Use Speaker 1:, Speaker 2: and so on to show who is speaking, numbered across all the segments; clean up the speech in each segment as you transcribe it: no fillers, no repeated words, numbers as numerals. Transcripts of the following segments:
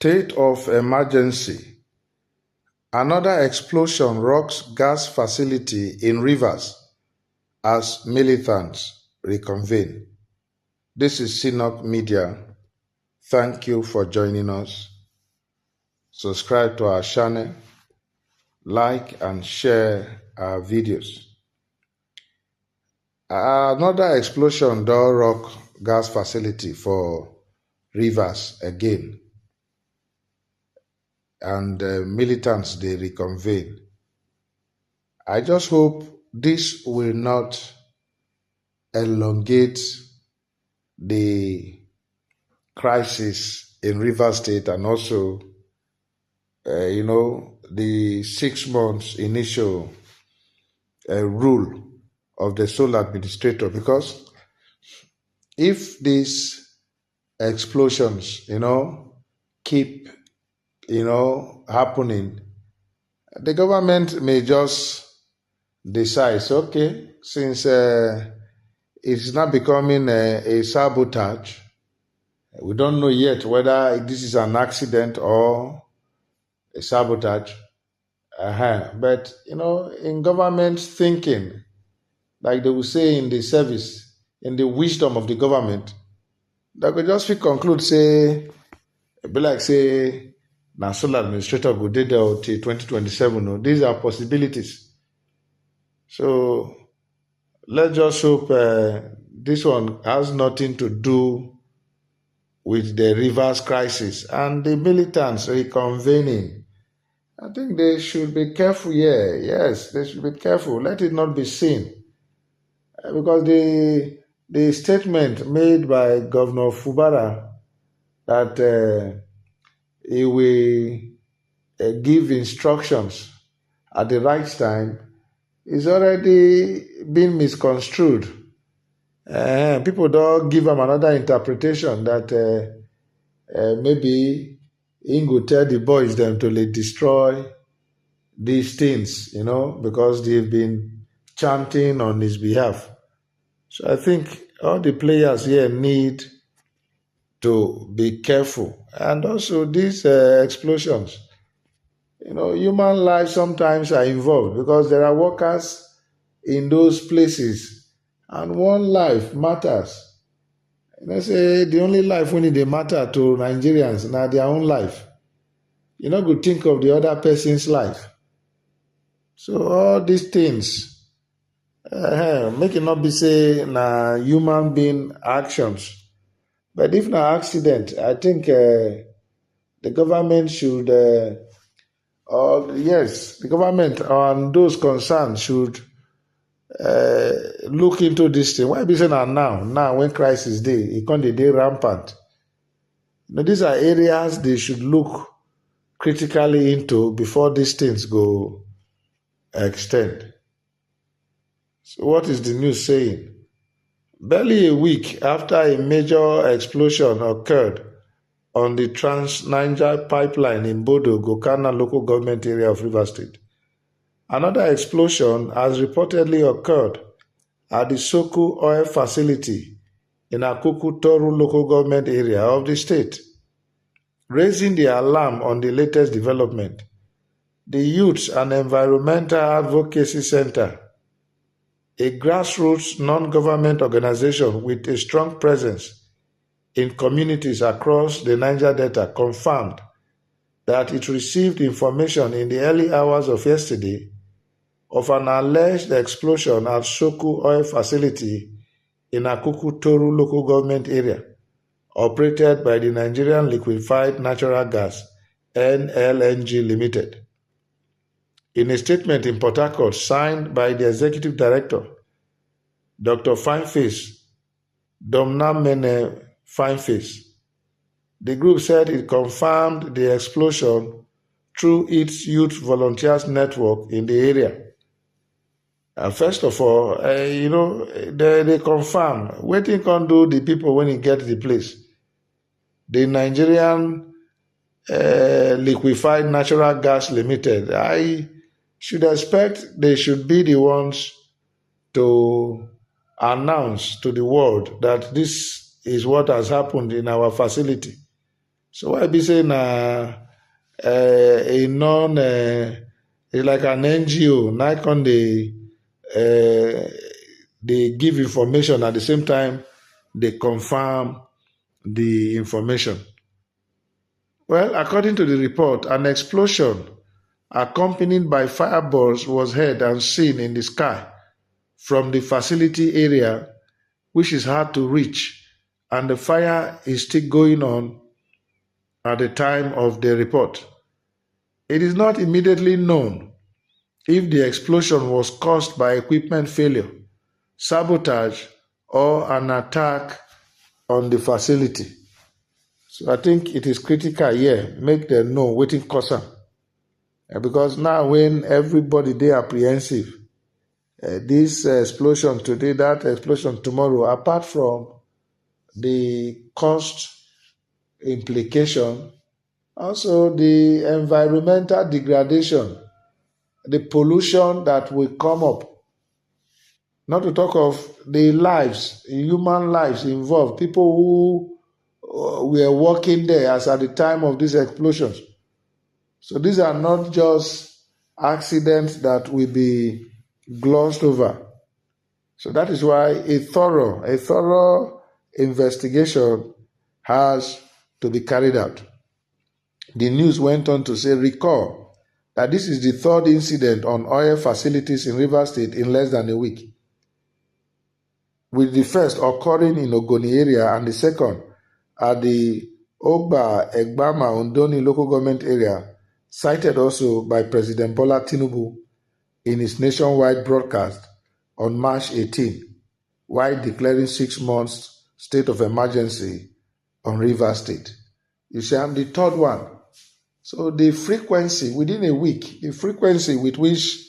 Speaker 1: State of emergency. Another explosion rocks gas facility in Rivers as militants reconvene. This is Synop Media. Thank you for joining us. Subscribe to our channel, like and share our videos. Another explosion don rock gas facility for Rivers again, and militants dey reconvene. I just hope this will not elongate the crisis in Rivers State and also, the 6 months initial rule of the sole administrator, because if these explosions, keep, happening, the government may just decide, okay, since it's not becoming a sabotage, we don't know yet whether this is an accident or a sabotage. But, in government thinking, like they will say in the service, in the wisdom of the government, they could just conclude, say, be like, say, national administrator go dey there till 2027. These are possibilities. So let's just hope this one has nothing to do with the Rivers crisis and the militants reconvening. I think they should be careful here. Yes, they should be careful. Let it not be seen. Because the statement made by Governor Fubara that he will give instructions at the right time is already been misconstrued. People don't give him another interpretation that maybe he go tell the boys them to destroy these things, because they've been chanting on his behalf. So I think all the players here need to be careful. And also these explosions, human lives sometimes are involved because there are workers in those places and one life matters. Say the only life when they matter to Nigerians now their own life. You not go think of the other person's life. So all these things, make it not be say na human being actions. But if na accident, I think the government should, the government and those concerned should look into this thing. Why be saying now when crisis dey, it can't dey rampant. Now, these are areas they should look critically into before these things go extend. So what is the news saying? Barely a week after a major explosion occurred on the Trans-Niger pipeline in Bodo, Gokana local government area of Rivers State, another explosion has reportedly occurred at the Soku oil facility in Akuku Toru local government area of the state, raising the alarm on the latest development. The Youth and Environmental Advocacy Center, a grassroots non-government organization with a strong presence in communities across the Niger Delta, confirmed that it received information in the early hours of yesterday of an alleged explosion at Soku oil facility in Akuku Toru local government area, operated by the Nigerian Liquefied Natural Gas NLNG Limited. In a statement in Port Harcourt signed by the Executive Director, Dr. Fineface Domnamene Fineface, the group said it confirmed the explosion through its youth volunteers network in the area. First of all, they confirm wetin can do the people when you get the place. The Nigerian Liquefied Natural Gas Limited, I should expect they should be the ones to announce to the world that this is what has happened in our facility. So why be saying a non it's like an NGO, like on they give information at the same time they confirm the information. Well, according to the report, an explosion accompanied by fireballs was heard and seen in the sky from the facility area, which is hard to reach, and the fire is still going on at the time of the report. It is not immediately known if the explosion was caused by equipment failure, sabotage, or an attack on the facility. So I think it is critical here, make them know wetin cause am. Because now when everybody dey apprehensive, this explosion today, that explosion tomorrow, apart from the cost implication, also the environmental degradation, the pollution that will come up, not to talk of the lives, human lives involved, people who were working there as at the time of these explosions. So these are not just accidents that will be glossed over. So that is why a thorough investigation has to be carried out. The news went on to say, recall that this is the third incident on oil facilities in Rivers State in less than a week, with the first occurring in Ogoni area and the second at the Ogba Egbama Ondoni local government area, cited also by President Bola Tinubu in his nationwide broadcast on March 18, while declaring 6 months state of emergency on Rivers State. You see, I'm the third one. So the frequency within a week, the frequency with which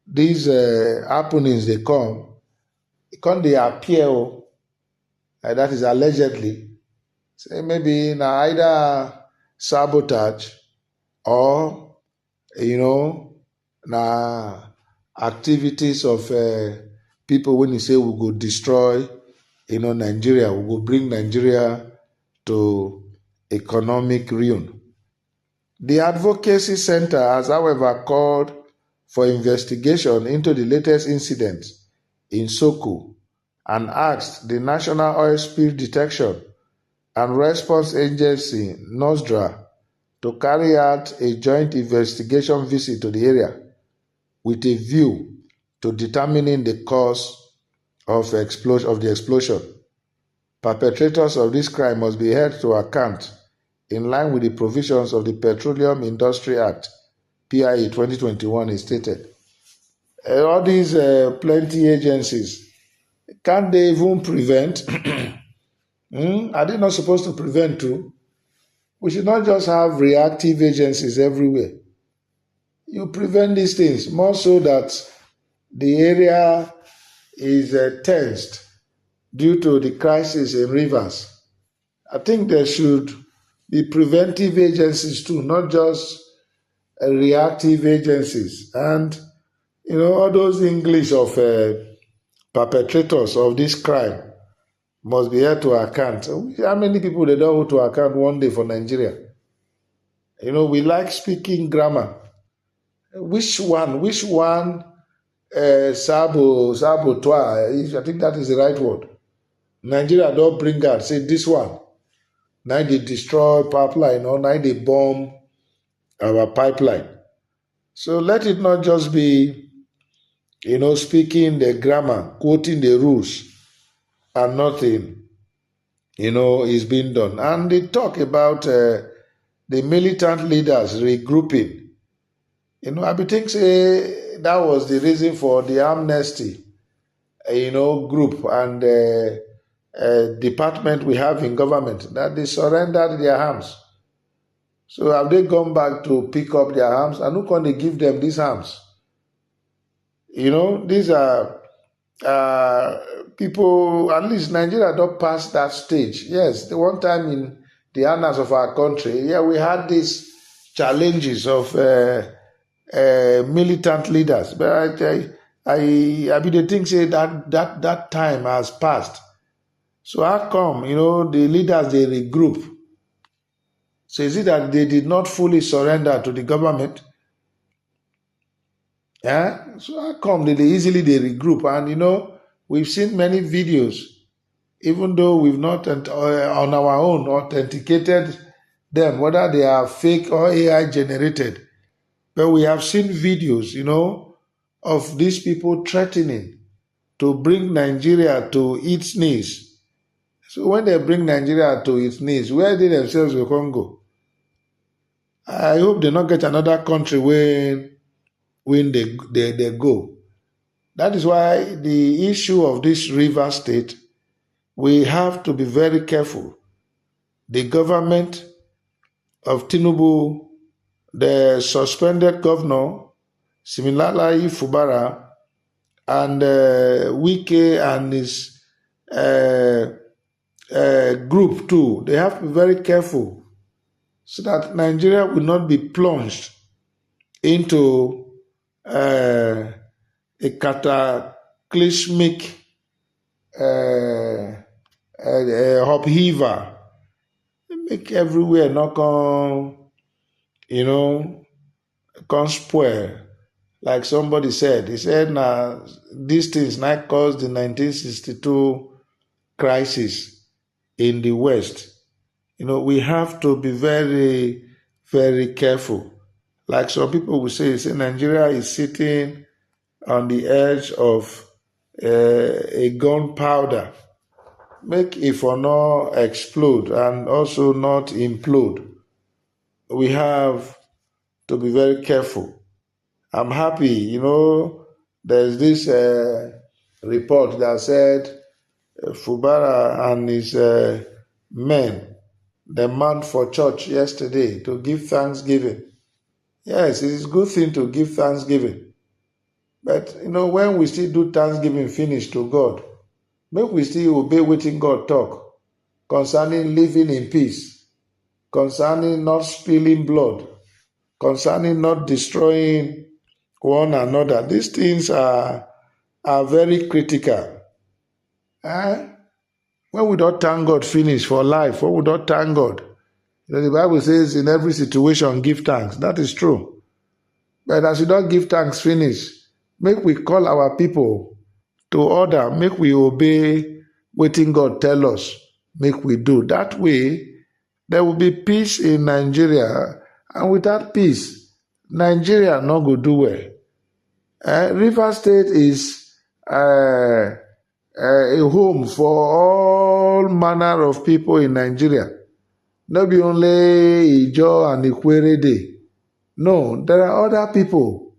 Speaker 1: these happenings they come they appear, that is allegedly, say maybe na either sabotage or na activities of people when you say we go destroy Nigeria, we go bring Nigeria to economic ruin. The Advocacy Center has, however, called for investigation into the latest incidents in Soko and asked the National Oil Spill Detection and Response Agency, NOSDRA, to carry out a joint investigation visit to the area with a view to determining the cause of the explosion. Perpetrators of this crime must be held to account in line with the provisions of the Petroleum Industry Act, PIA 2021, is stated. All these plenty agencies, can't they even prevent? Are they not supposed to prevent too? We should not just have reactive agencies everywhere. You prevent these things, more so that the area is tensed due to the crisis in rivers. I think there should be preventive agencies too, not just reactive agencies. And, all those English of perpetrators of this crime must be held to account. How many people they don't hold to account one day for Nigeria? We like speaking grammar. Which one saboteur, I think that is the right word. Nigeria don't bring out, say this one. Now they destroy pipeline, or now they bomb our pipeline. So let it not just be, speaking the grammar, quoting the rules, and nothing, is being done. And they talk about the militant leaders regrouping. I be think say that was the reason for the amnesty, group and department we have in government, that they surrendered their arms. So have they gone back to pick up their arms? And who can they give them these arms? These are people, at least Nigeria don't pass that stage. Yes, the one time in the annals of our country, we had these challenges of militant leaders. But I mean, the thing say that time has passed. So how come, the leaders, they regroup? So is it that they did not fully surrender to the government? Yeah. So how come they easily they regroup? And we've seen many videos, even though we've not on our own authenticated them, whether they are fake or AI generated. But we have seen videos, of these people threatening to bring Nigeria to its knees. So when they bring Nigeria to its knees, where they themselves will come go? I hope they not get another country when they go. That is why the issue of this river state, we have to be very careful. The government of Tinubu, the suspended governor, Siminalayi Fubara, and Wike and his group too, they have to be very careful so that Nigeria will not be plunged into a cataclysmic upheaval. Make everywhere not come, come spoil. Like somebody said, he said, "Now these things not caused the 1962 crisis in the West." We have to be very, very careful. Like some people will say Nigeria is sitting on the edge of a gunpowder. Make it for not explode and also not implode. We have to be very careful. I'm happy, there's this report that said Fubara and his men, they marched for church yesterday to give thanksgiving. Yes, it is a good thing to give thanksgiving. But, when we still do thanksgiving finish to God, make we still obey wetin God talk concerning living in peace, concerning not spilling blood, concerning not destroying one another. These things are very critical. When we don't thank God finish for life, when we don't thank God, the Bible says in every situation give thanks. That is true. But as we don't give thanks finish, make we call our people to order, make we obey wetin God tell us, make we do. That way, there will be peace in Nigeria, and without peace, Nigeria not go do well. River State is a home for all manner of people in Nigeria. Not be only Ijo and Ikwerede. No, there are other people